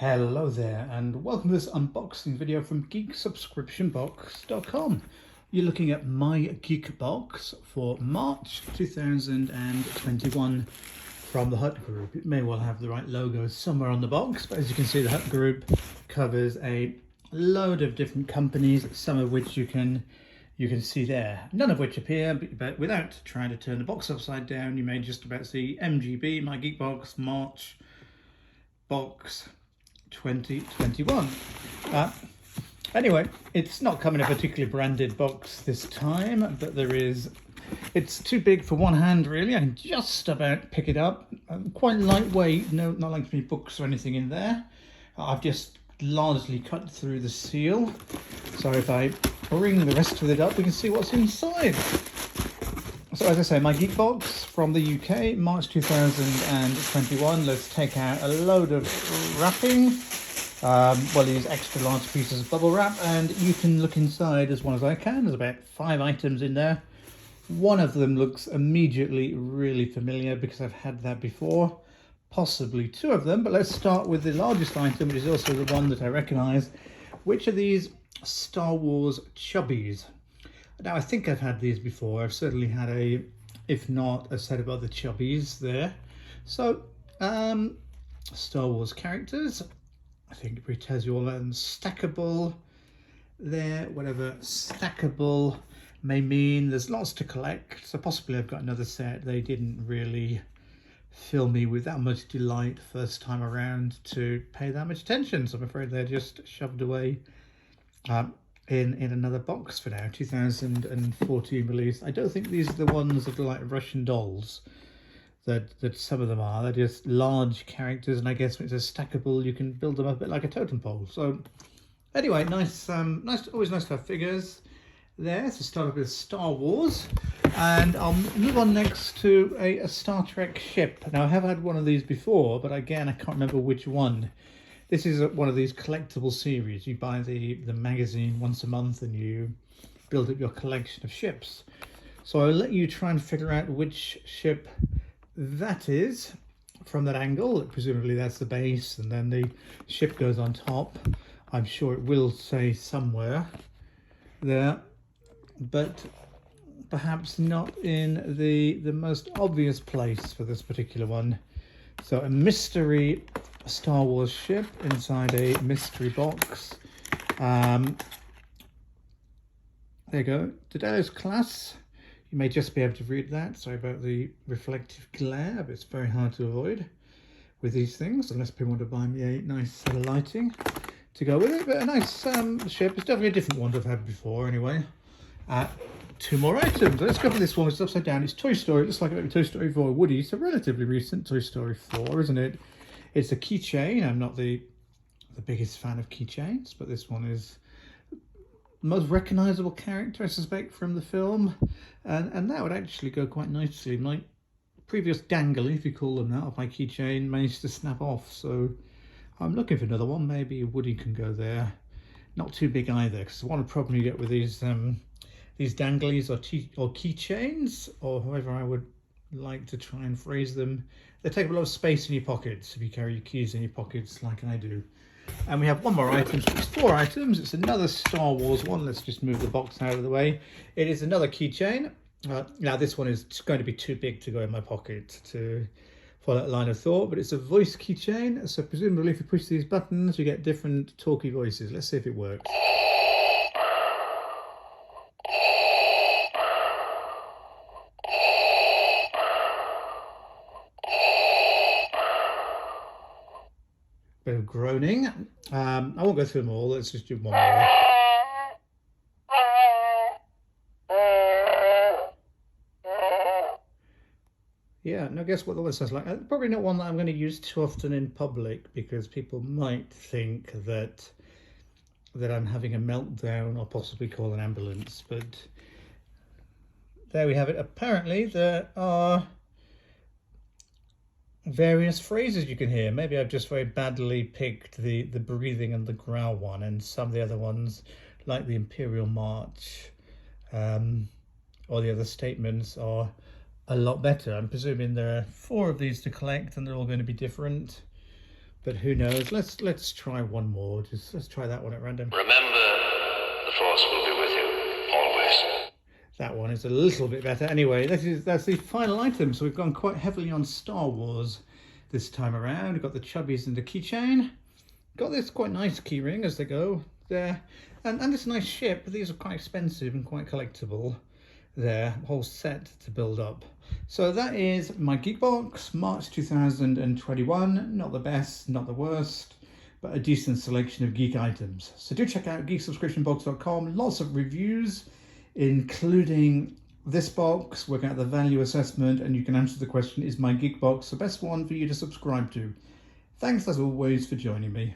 Hello there and welcome to this unboxing video from geeksubscriptionbox.com. You're looking at my Geek box for March 2021 from the Hut Group. It may well have the right logo somewhere on the box, but as you can see, the Hut Group covers a load of different companies, some of which you can see there, none of which appear, but without trying to turn the box upside down, you may just about see MGB, my Geek box, March box 2021. Anyway, it's not coming in a particularly branded box this time, but it's too big for one hand really. I can just about pick it up. Quite lightweight, not like any books or anything in there. I've just largely cut through the seal, so if I bring the rest of it up we can see what's inside. So as I say, my Geek box from the UK, March 2021. Let's take out a load of wrapping, these extra large pieces of bubble wrap, and you can look inside as well as I can. There's about 5 items in there. One of them looks immediately really familiar because I've had that before, possibly 2 of them, but let's start with the largest item, which is also the one that I recognize, which are these Star Wars chubbies. Now, I think I've had these before. I've certainly had if not a set of other chubbies there. So, Star Wars characters. I think it tells you all that. Stackable there, whatever stackable may mean. There's lots to collect, so possibly I've got another set. They didn't really fill me with that much delight first time around to pay that much attention, so I'm afraid they're just shoved away in another box for now. 2014 release. I don't think these are the ones that are like Russian dolls that some of them are. They're just large characters, and I guess when it's a stackable you can build them up a bit like a totem pole. So anyway, nice, always nice to have figures there. So start off with Star Wars, and I'll move on next to a Star Trek ship. Now I have had one of these before, but again I can't remember which one. This is one of these collectible series. You buy the magazine once a month and you build up your collection of ships. So I'll let you try and figure out which ship that is from that angle. Presumably that's the base and then the ship goes on top. I'm sure it will say somewhere there, but perhaps not in the most obvious place for this particular one. So a mystery Star Wars ship inside a mystery box. There you go. Daedalus class. You may just be able to read that. Sorry about the reflective glare, but it's very hard to avoid with these things, unless people want to buy me a nice set of lighting to go with it. But a nice ship. It's definitely a different one I've had before anyway. 2 more items. Let's go for this one. It's upside down. It's Toy Story. It looks like a Toy Story 4 Woody. It's a relatively recent Toy Story 4, isn't it? It's a keychain. I'm not the biggest fan of keychains, but this one is the most recognizable character, I suspect, from the film. And that would actually go quite nicely. My previous dangly, if you call them that, of my keychain managed to snap off. So I'm looking for another one. Maybe Woody can go there. Not too big either, because one problem you get with these danglies or keychains, or however I would like to try and phrase them, they take up a lot of space in your pockets if you carry your keys in your pockets like I do. And we have one more item, so it's 4 items. It's another Star Wars one. Let's just move the box out of the way. It is another keychain. Now this one is going to be too big to go in my pocket to follow that line of thought, but it's a voice keychain, so presumably if you push these buttons you get different talky voices. Let's see if it works. Bit of groaning. I won't go through them all. Let's just do one more. Yeah, now guess what the one sounds like? Probably not one that I'm going to use too often in public, because people might think that I'm having a meltdown or possibly call an ambulance. But there we have it. Apparently there are various phrases you can hear. Maybe I've just very badly picked the breathing and the growl one, and some of the other ones, like the Imperial March or the other statements, are a lot better. I'm presuming there are 4 of these to collect and they're all going to be different. But who knows? Let's try one more. Let's try that one at random. Remember, the Force will be with you, always. That one is a little bit better. Anyway, that's the final item. So we've gone quite heavily on Star Wars this time around. We've got the chubbies and the keychain. Got this quite nice key ring as they go there. And this nice ship. These are quite expensive and quite collectible there. Whole set to build up. So that is my Geek box, March 2021. Not the best, not the worst, but a decent selection of geek items. So do check out geeksubscriptionbox.com. Lots of reviews, including this box, working out the value assessment, and you can answer the question, is my Geek box the best one for you to subscribe to? Thanks as always for joining me.